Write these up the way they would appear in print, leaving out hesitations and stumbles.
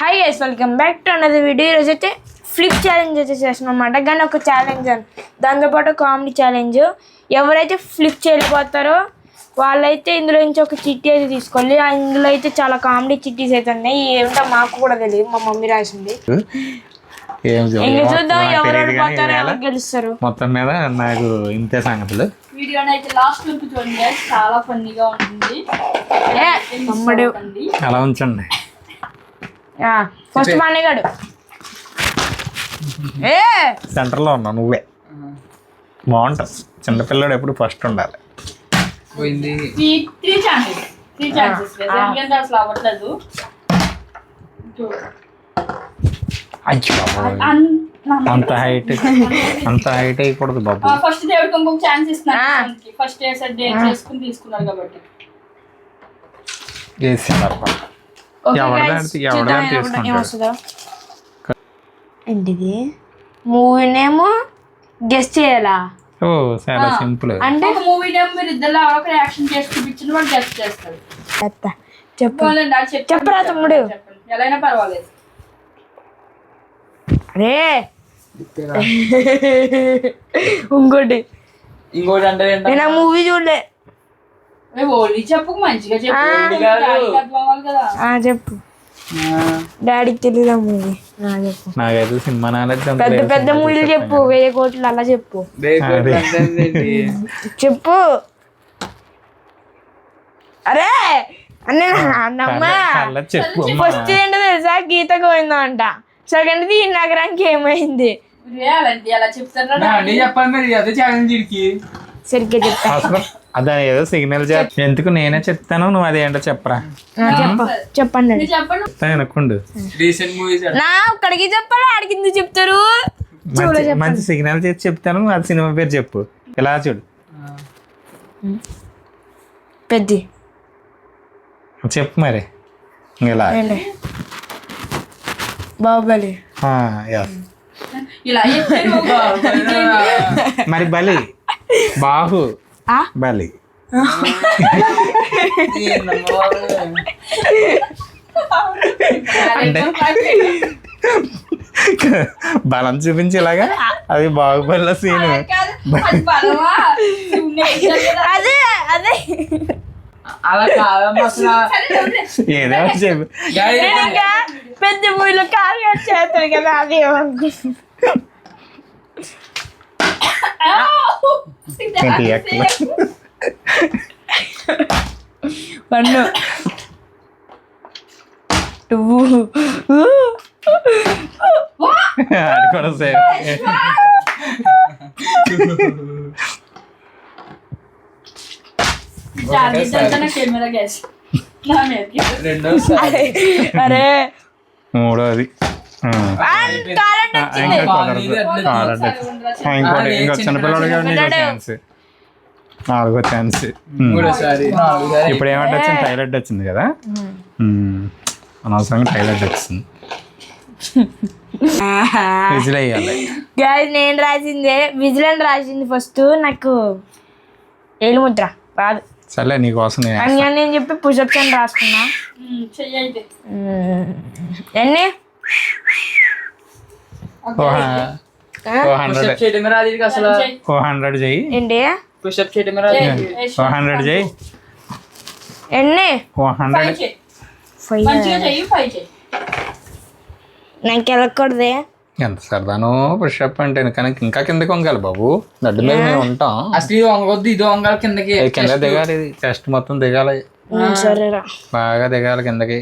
Hi guys, welcome back to another video. ఈరోజు అయితే flip challenge అయితే చేస్తున్నాం అన్నమాట. కానీ ఒక ఛాలెంజ్ దాంతోపాటు కామెడీ ఛాలెంజ్. ఎవరైతే ఫ్లిప్ చేయలేకపోతారో వాళ్ళైతే ఇందులో నుంచి ఒక చిట్టి అయితే తీసుకోవాలి. ఇందులో అయితే చాలా కామెడీ చిట్టీస్ అయితే ఉన్నాయి. ఏమిటో మాకు కూడా తెలియదు, మా మమ్మీ రాసింది. చూద్దాం ఎవరు ఓడిపోతారో ఎవరు గెలుస్తారు. మొత్తం మీద నాకు ఇంతే సంగతులు. వీడియోని అయితే లాస్ట్ వరకు చూడండి, చాలా ఫన్నీగా ఉంటుంది. అలా ఉంచండి. ఫస్ట్ మానేగాడు సెంటర్ లో ఉన్నావు నువ్వే. బాగుంటుంది. చిన్నపిల్లడు ఎప్పుడు ఫస్ట్ ఉండాలి. త్రీ ఛాన్సెస్ ఎందుకంటే అసలు అవ్వట్లేదు. అంత హైట్ అయిపోదు బాబు. ఫస్ట్ దేవుడికి ఇంకొక ఛాన్స్ ఇస్తున్నాను. ఫస్ట్ చేసుకుని తీసుకున్నారు కాబట్టి ఏంటిది మూవీ నేమ్ గెస్ట్ చేయాలా? ఓ చాలా సింపుల్. అంటే మూవీ నేమ్ మీరు ఇద్దరు ఒక యాక్షన్ చేసి చూపించిన వాళ్ళు గెస్ట్ చేస్తారు. చెప్పరా తమ్ముడు, ఎలా అయినా పర్వాలేదు. అరే ఇంకోటి అంటే నేను ఆ మూవీ చూడలే. చెప్పు మంచిగా చెప్పు. డాడీకి తెలీదు ఆ మూవీ. నాకైతే సినిమా నాలెడ్జ్ పెద్ద పెద్ద మూవీలు చెప్పు, 1000 కోట్లు అలా చెప్పు. చెప్పు. అరే చెప్పు. ఫస్ట్ ఏంటో తెలుసా? గీత గోవిందా అంట. సెకండ్ది ఈ నగరానికి ఏమైంది సరిగ్గా చెప్తా. అదే ఏదో సిగ్నల్ ఎందుకు నేనే చెప్తాను, నువ్వు అదేంటో చెప్పరా. చెప్పండి అనుకోండు. నా ఒక్కడికి చెప్పాలి, ఆడికి ఎందుకు చెప్తారు? మంచి సిగ్నల్ చేసి చెప్తాను, అది సినిమా పేరు చెప్పు. ఇలా చూడు. పెద్ద చెప్పు మరి. ఇలా బాహుబలి. మరి బలి. బాహు బలి. అంటే బలం చూపించి ఇలాగా అది బాహుబలిలో సీన్. అదే అదే ఏదో చెప్పు. పెద్ద మూవీలో కాలు చేస్తారు కదా, అది పన్ను అది కూడా సేమ్. అరే మూడోది ఇంకో చిన్నపిల్లడిగా ఛాన్స్. 4వ ఛాన్స్. ఇప్పుడు ఏమంటే వచ్చింది? టైలెట్ వచ్చింది కదా, అనవసరంగా టైలెట్ వచ్చింది. విజిల్ వేయాలి. నేను రాసిందే విజిల్ అని రాసింది ఫస్ట్. నాకు ఏలు ముద్ర రాదు. సర్లే నీకోసం నేను చెప్పి పుషప్స్ అని రాసుకున్నా. ఎన్ని 100 చెయ్యి. ఏంటి 100 చెయ్యి. ఎన్ని 100. నాకు వెళ్ళకూడదే. ఎంత సరదానో పుషప్ అంటే. కానీ ఇంకా కిందకి వంగాలి బాబు. గడ్డి మీద మేము ఉంటాం. అసలు వంగొద్దు, ఇది వంగాలి కిందకి. కింద దిగాలి. చెస్ట్ మొత్తం దిగాలి. సరేరా, బాగా దిగాలి కిందకి.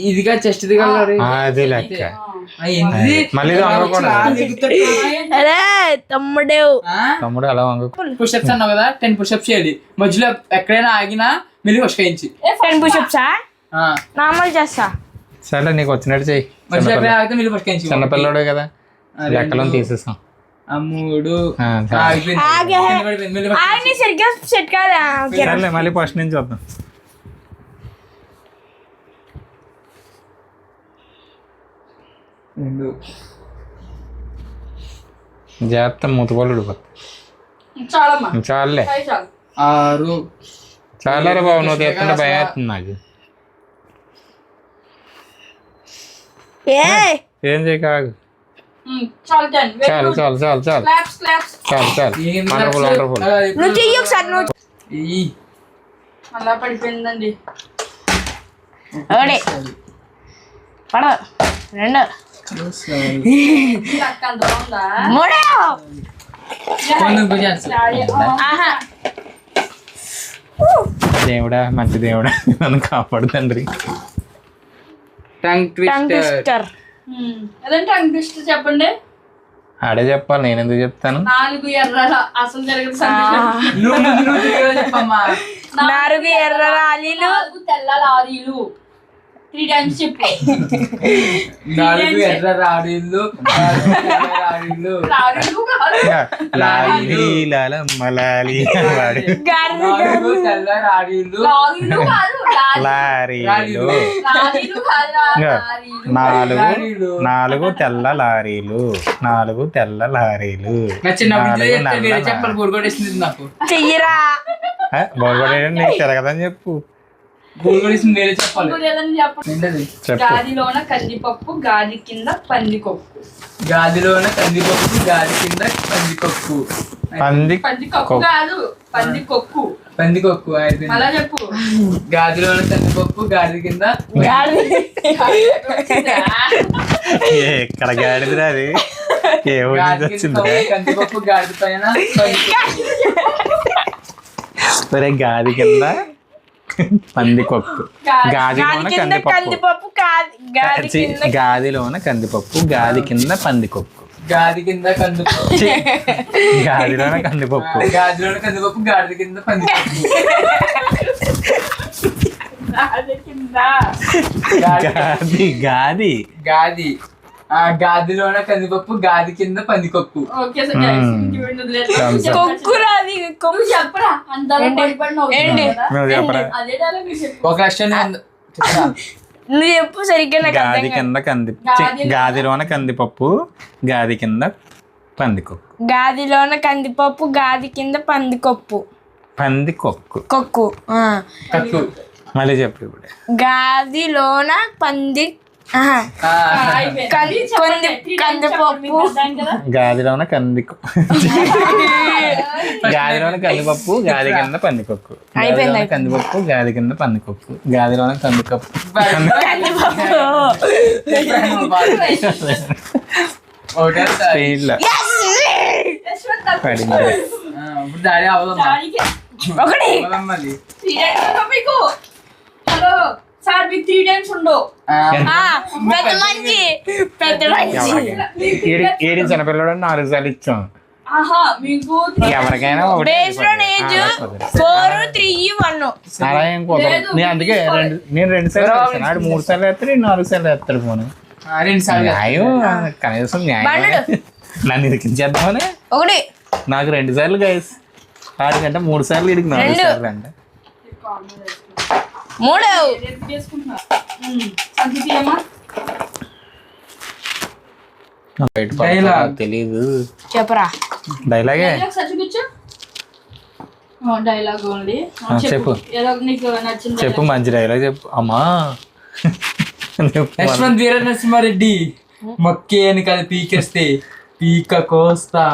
ఇదిగా చెస్ట్ దిగాలి. అది లెక్క. మళ్ళీ అరే తమ్ముడు అలా వంగ. పుషప్స్ అన్నావు కదా, 10 పుషప్స్ చేయాలి. మధ్యలో ఎక్కడైనా ఆగినా మళ్ళీ ఉష్కరించి 10 పుషప్సా నార్మల్ చేస్తా. సరే నీకు వచ్చినట్టు చెయ్యి. చిన్నపిల్లడే కదా, లెక్కలో తీసేస్తాం. 3 సరిగ్గా సెట్ కాదా? సర్లే మళ్ళీ ఫస్ట్ నుంచి వద్దాం. జాగ్రత్త మూతపోలు చాలే. 6 చాలా రా బాబు, నువ్వు తీస్తుంటే భయం అవుతుంది నాకు. ఏ ఏం చేయకాగు. చాలు done. Very చాలు good. చాలు చాలు చాలు Claps, claps. చాలు చాలు వండర్ఫుల్ వండర్ఫుల్. నువ్వు చెయ్యి ఒకసారి నువ్వు అలా పడిపోయిందండి. ఒకటి పడ రెండు అక్క అంత బాగుందా? మూడు ఆహా దేవుడా మంచి దేవుడా నన్ను కాపాడు తండ్రి. Tongue tongue twister. అదంటే అనిపిస్తూ చెప్పండి. ఆడే చెప్పాలి, నేను ఎందుకు చెప్తాను. 4 ఎర్రల అసలు జరగదు సందేశం. నువ్వు చెప్పమ్మా. 4 ఎర్ర రాలీలు 4 తెల్ల లారీలు. 3 times చెప్పు. 4 ఎర్ర రాడీళ్ళు, 4 తెల్ల రాడీళ్ళు. లారీలు కాదు. లాలి లాలమ్మ లాలి వాడి 4 తెల్ల రాడీళ్ళు, లారీలు కాదు. లారీలు లారీలు కాదు. లారీలు. 4 తెల్ల లారీలు, 4 తెల్ల లారీలు. నా చిన్నప్పుడు నాలుగు చెప్తే నల్ల వేరే చెప్పలు బోర్గొట్టేసింది నాకు. చెయ్యరా. బోర్గొడేయడం నీకు తిరగదని చెప్పు. బోర్గొట్టేసింది వేరే చెప్పాలి. లేదని చెప్పండి. ఏంటది? చెప్పు. గాదిలోన కందిపప్పు, గాది కింద పందికొక్కు. గాదిలోన కందిపప్పు, గాది కింద పందికొక్కు. పందికొక్కు కాదు, పందికొక్కు. పందికొక్కు అయిపోయింది. అలా చెప్పు. గాదిలోన కందిపప్పు, గాది కింద ఎక్కడ గాడిదిరా అది? ఏ ఊరి గాది నుంచి కింద వచ్చింది? కందిపప్పు, గాది పైన పందికొక్కు. సరే గాది కింద పందికొక్కు, గాదిలోన కింద కందిపప్పు, కందిపప్పు గాది కింద గాదిలోన కందిపప్పు, గాది కింద పందికొక్కు. గాది కింద కందిపప్పు, గాదిలోన కందిపప్పు, గాదిలోన కందిపప్పు, గాది కింద పందికొక్కు. గాది కింద గాది గాది గాది గాదిలోన కందిపప్పు, గాది కింద పందికొక్కు. ఓకే సార్ కొక్కు రాది నువ్వు చెప్పరా అందరూ పడిపడి ఏంటి? నవ్వుతున్నారు కదా. నువ్వు చెప్పరా. అదే డైలాగ్ మీరు చెప్పు. ఒక లక్షణ నువ్వు చెప్పు సరిగ్గా నాకు గాది అర్థం కాదు. కింద గాదిలోన కందిపప్పు, గాది కింద పందికొక్కు. గాదిలోన కందిపప్పు గాది కింద పందికొప్పు పందికొక్కు. కొక్కు ఆ. కక్కు. మళ్ళీ చెప్పు ఇప్పుడు. గాదిలోన పంది ఆహా. అయిపోయింది. కందిపప్పు అర్థం కదా. గాదిలోన గాదిలోన కందిపప్పు, గాది కింద పందికొక్కు. గాదిలోన కందిపప్పు, గాది కింద పందికొక్కు. గాదిలోన కందిపప్పు. ఒకటే స్పీడ్ లో యశ్వంత్ తప్పు. పడింది. ఇప్పుడు దాడి అవదమ్మా. దానికి ఒకటి అవదమ్మది. 3 times ఉందో మీకు. హలో సార్ మీకు 3 times ఉండవు. పెద్ద మంచి పెద్ద మంచి ఏడి చిన్నపిల్లడు 4 సార్లు ఇచ్చాం. ఆహా మీకు ఎవరికైనా ఒకటే బేస్ లో ఏజ్ 4 3 1 అలా ఏం కుదరదు. నేను అందుకే నేను 2 సార్లు వేస్తాను. ఆడు 3 సార్లు వేస్తాడు, 4 సార్లు వేస్తాడు. పోను 2 సార్లు న్యాయం, కనీసం న్యాయం. నన్ను ఇరికించేద్దామని ఒకటి నాకు 2 సార్లు గైస్, ఆడికంటే 3 సార్లు ఇడికి 4 సార్లు అంట. 3 రేపు చేసుకుంటున్నా. సంగీతి అమ్మా బయట పడతాడో తెలీదు. చెప్పరా. డైలాగే ఒకసారి చూపించు. డైలాగ్ ఓన్లీ చెప్పు. ఏదో నీకు నచ్చిన చెప్పు, మంచి డైలాగ్ చెప్పు అమ్మా. యశ్వంత్ వీర నరసింహారెడ్డి మొక్కేని కలిపి పీకేస్తే పీక కోస్తా.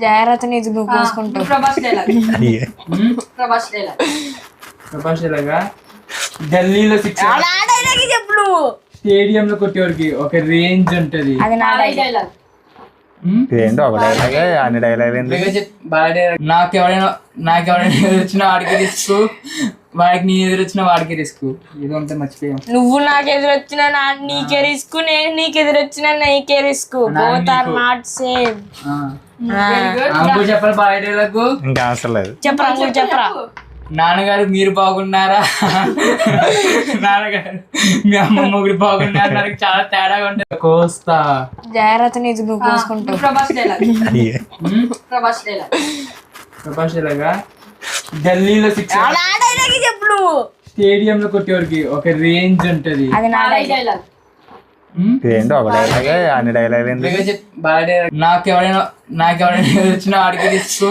జాగ్రత్త నీకు నువ్వు కోసుకుంటావు. ప్రభాస్ డైలాగ్. అయ్యే. ప్రభాస్ డైలాగ్. ప్రభాస్ ఇలాగా ఢిల్లీలో 6 అలా డైలాగ్ చెప్పు నువ్వు. స్టేడియం లో కొట్టేవాడికి ఒక రేంజ్ ఉంటది. అది నా నారాయణ డైలాగ్. డైలాగ్. ఏంటో ఒక డైలాగే అన్ని డైలాగ్ నాకెవరైనా ఎదురొచ్చినా వాడికి రిస్క్, వాడికి నీ ఎదురొచ్చినా వాడికి రిస్క్. ఏదో ఉంటే మర్చిపోయాం. నువ్వు నాకు ఎదురొచ్చిన నీకే రిస్క్, నేను నీకు ఎదురొచ్చిన నీకే risk. Both are not same. Uncle చెప్పాలి బాగా డైలాగ్. ఇంకా అవసరం లేదు. చెప్పరా నువ్వు చెప్పరా. నాన్నగారు మీరు బాగున్నారా, నాన్నగారు మీ అమ్మమ్మ కూడా బాగున్నారు, నాకు చాలా తేడాగా ఉంటుంది. కోస్తా. జాగ్రత్త నీకు నువ్వు కోసుకుంటావు. ప్రభాస్ డైలాగ్. అయ్యే. ప్రభాస్ డైలాగ్. ప్రభాస్ ఇలాగా ఢిల్లీలో 6 అలా డైలాగ్ చెప్పు నువ్వు. స్టేడియం లో కొట్టేవాడికి ఒక రేంజ్ ఉంటది. అది నా నారాయణ డైలాగ్. డైలాగ్. ఏంటో ఒక డైలాగే అన్ని డైలాగ్ నాకెవరైనా ఎదురొచ్చినా వాడికి రిస్క్,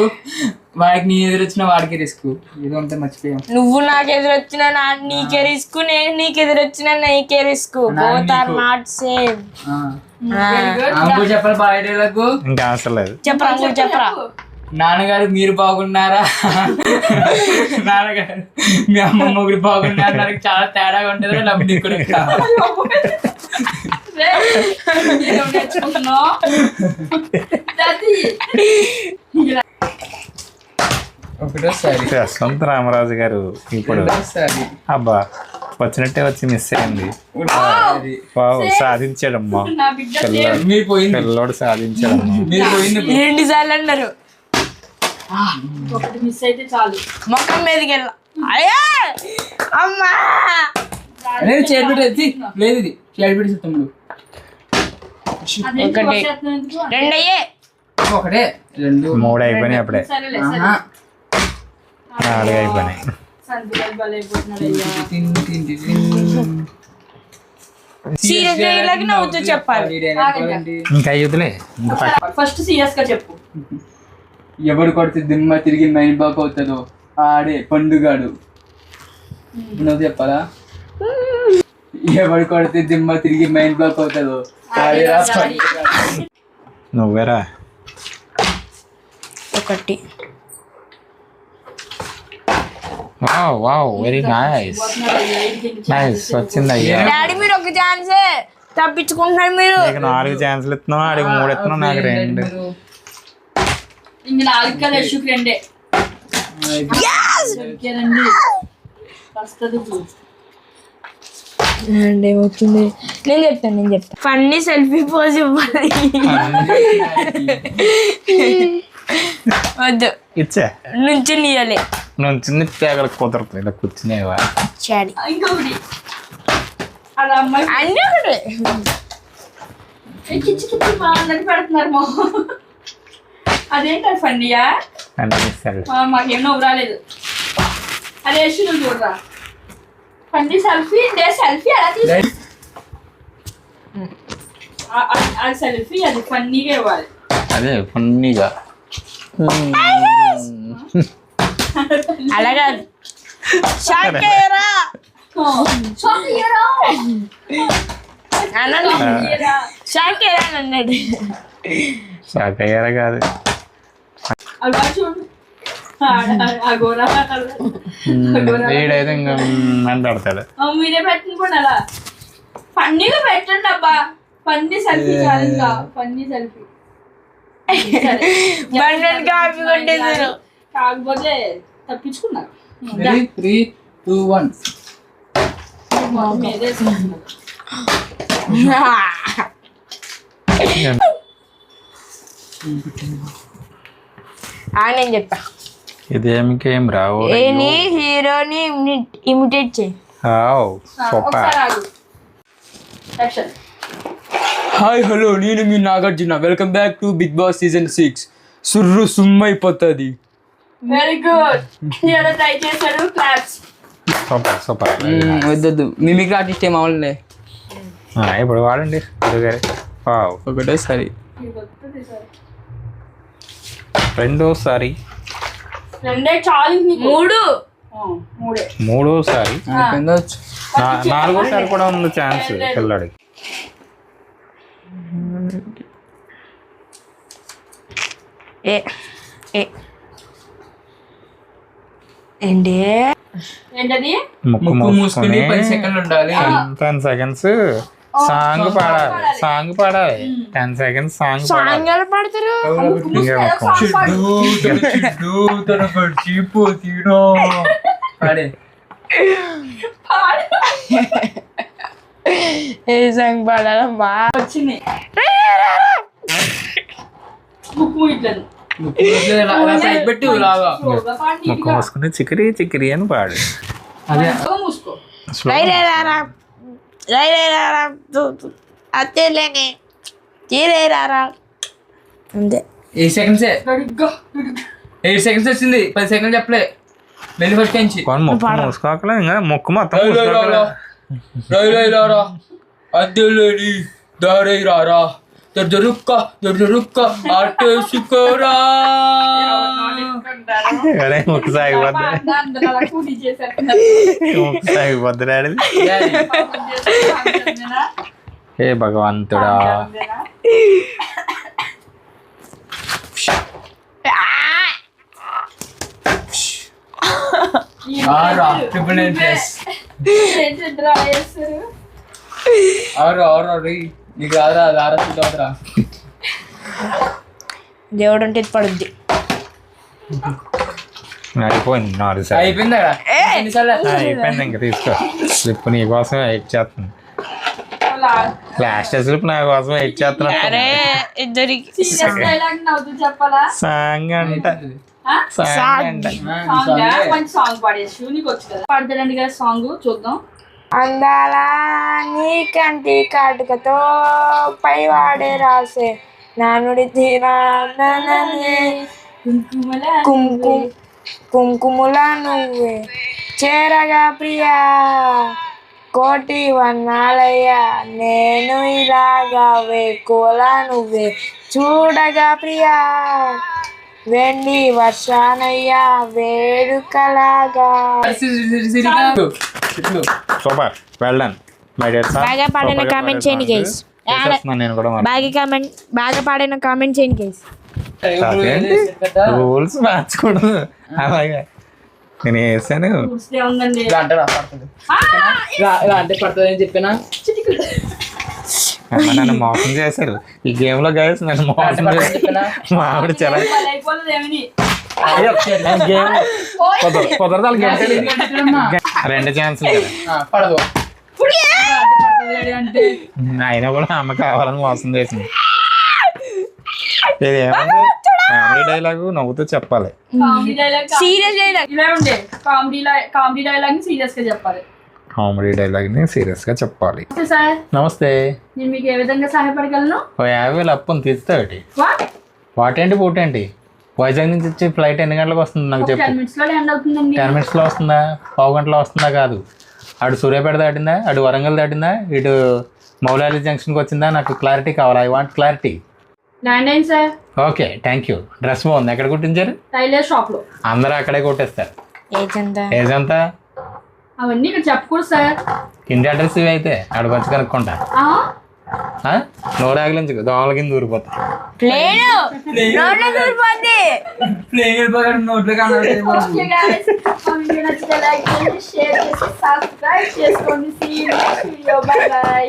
వాడికి నీ ఎదురొచ్చిన వాడికి రిస్క్ ఏదో ఉంటే మర్చిపోయాం. నువ్వు నాకు ఎదురొచ్చినా నీకే రిస్క్, నేను నీకు ఎదురొచ్చినా నీకే risk. Both are not same. Uncle చెప్పాలి బాయ్ డైలాగ్. ఇంకా అవసరం లేదు. చెప్పరా అంకుల్ చెప్పరా. నాన్నగారు మీరు బాగున్నారా, నాన్నగారు మీ అమ్మ మొగుడు బాగున్నారు, నాకు చాలా తేడాగా ఉంటుంది డబ్బు కూడా ఒకటోసారి యశ్వంత్ రామరాజు గారు ఇప్పుడు ఒకటోసారి అబ్బా వచ్చినట్టే వచ్చి మిస్ అయింది. వావ్, సాధించాడమ్మా పిల్లోడు. మీరు పోయింది, పిల్లోడు సాధించాడమ్మా. మీరు పోయింది. 2 సార్లు అన్నారు. ఒకటి మిస్ అయితే చాలు. మొక్కం మీదకి వెళ్ళా. అయ్యా అమ్మా లేదు చేపెట్టి లేదు, ఇది చేపెట్టి తమ్ముడు. ఒకటి 2 అయ్యే. ఒకటే 2 3 అయిపోయినాయి అప్పుడే. సరేలే ఆహా. 4 అయిపోయినాయి. సంతకాలు బలైపోతున్నాడు అయ్యా. సీరియస్ డైలాగ్ నవ్వుతూ చెప్పాలి. ఇంకా అయ్యుదులే. ఫస్ట్ సీరియస్ గా చెప్పు. ఎవడు కొడితే దిమ్మ తిరిగి మైండ్ బ్లాక్ అవుతుందో ఆడే పండుగాడు. నువ్వు చెప్పాలా? ఎవడు కొడితే దిమ్మ తిరిగి మైండ్ బ్లాక్ అవుతుందో ఆడే పండుగాడు. నువ్వేరా. ఒకటి. Wow wow, very nice nice. వచ్చింది అయ్యా. డాడీ మీరు ఒక ఛాన్సే తప్పించుకుంటున్నారు మీరు. నీకు 4 ఛాన్సులు ఇస్తున్నావు, ఆడికి 3 ఇస్తున్నావు, నాకు 2. ఇంక 4 కదా యశుక్ 2. రండి వస్తుంది. ఏమవుతుంది? నేను చెప్తాను. ఫన్నీ సెల్ఫీ పోజ్ ఇవ్వాలి. వద్దు, ఇచ్చే నుంచి నీయలే. నుంచి తేగల కుదరదు, ఇలా కూర్చునేవా. చాడి ఇంకొకటి అలా అమ్మాయి అన్నీ ఒకటి. కిచ్చి కిచ్చి మా అందరికి పెడుతున్నారు మా. అదేంటి ఫన్నీయా? అనిపిస్తాడు. మాకేం నవ్వు రాలేదు. అదే యశు నువ్వు చూడరా. ఫన్నీ సెల్ఫీ సెల్ఫీ అలా తీసు. అది సెల్ఫీ, అది ఫన్నీగా ఇవ్వాలి. అదే ఫన్నీగా. అలాగా షాకేరా షాకేరా అన్నాడు. షాక్ అయ్యారా కాదు. వీడైతే ఇంకా మాట్లాడతాడు. మీరే పెట్టండి కూడా అలా ఫన్నీగా పెట్టండి అబ్బా. Funny selfie challenge. Funny selfie బండి కాఫీ కొట్టేశారు. కాకపోతే తప్పించుకున్నారు. 3, 2, 1. నేను చెప్పా. ఇదేమికేం రావు. ఏని హీరోని ఇమిటేట్ చేయి. సూపర్. హాయ్ హలో, నేను మీ Nagarjuna. Welcome back to Bigg Boss season 6. సుర్రు సుమ్మైపోతుంది. Very good. హీరో ట్రై చేశాడు. క్లాప్స్. Super super. వద్దొద్దు, మిమిక్రీ ఆర్టిస్ట్ ఏం అవ్వలే. ఇప్పుడు వాడండి గారి. వావ్, ఒకటేసారి. రెండోసారి. 2 చాలు. 3. 3. మూడోసారి. 4ఓసారి కూడా ఉంది ఛాన్స్ పిల్లాడికి. ఏంటి ఏంటది? ముక్కు మూసుకుని 10 సెకండ్లు ఉండాలి. 10 seconds సాంగ్ పాడాలి. సాంగ్ పాడాలి. 10 seconds సాంగ్ పాడాలి. సాంగ్ ఎలా పాడతారు? ఏ సాంగ్ పాడాలమ్మా? వచ్చింది ముక్కు ఇట్లను పెట్టి లాగా ముక్కు మూసుకుని చికిరి చికిరి అని పాడు. అదే మూసుకో. అత్తేలేని తీరేరారా అంతే. 8 seconds. 8 seconds వచ్చింది. 10 seconds చెప్పలే. వెళ్ళి ఫస్ట్ నుంచి ముక్కు మూసుకోకలే, ఇంకా ముక్కు మొత్తం మూసుకోకలే. అద్దెలేని దారే రారా దొరుక్క ఆటేసుకోరా. అరే ముక్కు సాగిపోద్ది అందరూ అలా కూడి చేశారు ముక్కు సాగిపోద్ది డాడీ ఏ భగవంతుడా నీకు రాదురా అది ఆరా దేవుడు అంటే ఇది పడుద్ది. అయిపోయింది 4 సార్లు అయిపోయిందా అయిపోయింది. ఇంకా తీసుకో స్లిప్ నీ కోసం వెయిట్ చేస్తుంది. లాస్ట్ స్లిప్ నా కోసం వెయిట్ చేస్తున్నా. అరే ఇద్దరికి చెప్పాలా సాంగ్ అంట సాంగ్ అంట మంచి సాంగ్ పాడేసు నీకు వచ్చు కదా పాడతారండి కదా సాంగ్ చూద్దాం. అందాల నీ కంటి కాటుకతో పైవాడే రాసే నానుడి తీరానే కుంకుముల నువ్వే చేరగా ప్రియా కోటి వన్నాలయ్యా నేను ఇలాగా వేకోలా నువ్వే చూడగా ప్రియా వెండి వర్షానయ్యా వేడుకలాగా. Super well done my dear sir. బాగా పాడిన కామెంట్ చేయండి గైస్. నేను కూడా బాగా పాడిన కామెంట్ చేయండి గైస్. రూల్స్ మార్చకూడదు అలాగే నేను వేసాను. ఉందండి అంటే పడుతుంది అని చెప్పినా నన్ను మోసం చేశారు ఈ గేమ్ లో గైస్. నన్ను మోసం చేశారు మా ఆవిడ చాలా గేమ్ కుదరదాలు రెండు ఛాన్సులు పడదు అంటే అయినా కూడా అమ్మ కావాలని మోసం చేసింది. ఇది ఏమన్నా కామెడీ డైలాగు నవ్వుతూ చెప్పాలి. సీరియస్ డైలాగ్ ఇలా ఉండే కామెడీ డైలాగ్ ని సీరియస్ గా చెప్పాలి. కామెడీ డైలాగ్ ని సీరియస్ గా చెప్పాలి. సార్ నమస్తే, నేను మీకు ఏ విధంగా సహాయపడగలను? ఓ 50,000 అప్పుని తీస్తావేటి? What? వాటేంటి పూటేంటి? వైజాగ్ నుంచి వచ్చి ఫ్లైట్ ఎన్ని గంటలకు వస్తుంది నాకు చెప్పు. 10 minutes లో ల్యాండ్ అవుతుందండి. 10 minutes లో వస్తుందా, పావు గంటలో వస్తుందా? కాదు, అటు సూర్యాపేట దాటిందా, అటు వరంగల్ దాటిందా, ఇటు మౌలాలి జంక్షన్కి వచ్చిందా? నాకు క్లారిటీ కావాలి. I want clarity. ల్యాండ్ అయింది sir. Okay, thank you. Dress బాగుంది. ఎక్కడ కుట్టించారు? టైలర్ షాప్ లో. అందరూ అక్కడే కొట్టేస్తారు. ఏజ్ ఎంత? అవన్నీ ఇక్కడ చెప్పకూడదు సార్. ఇంటి అడ్రస్ ఇవి అయితే అక్కడికి వచ్చి కనుక్కుంటా. నోరు ఆగిలించుకో, దోమల కింద దూరిపోతా. నోట్లో కావాలి. ఓకే గైస్, మా వీడియో నచ్చితే లైక్ చేయండి, షేర్ చేసి సబ్స్క్రైబ్ చేసుకోండి. See you next video. Bye by.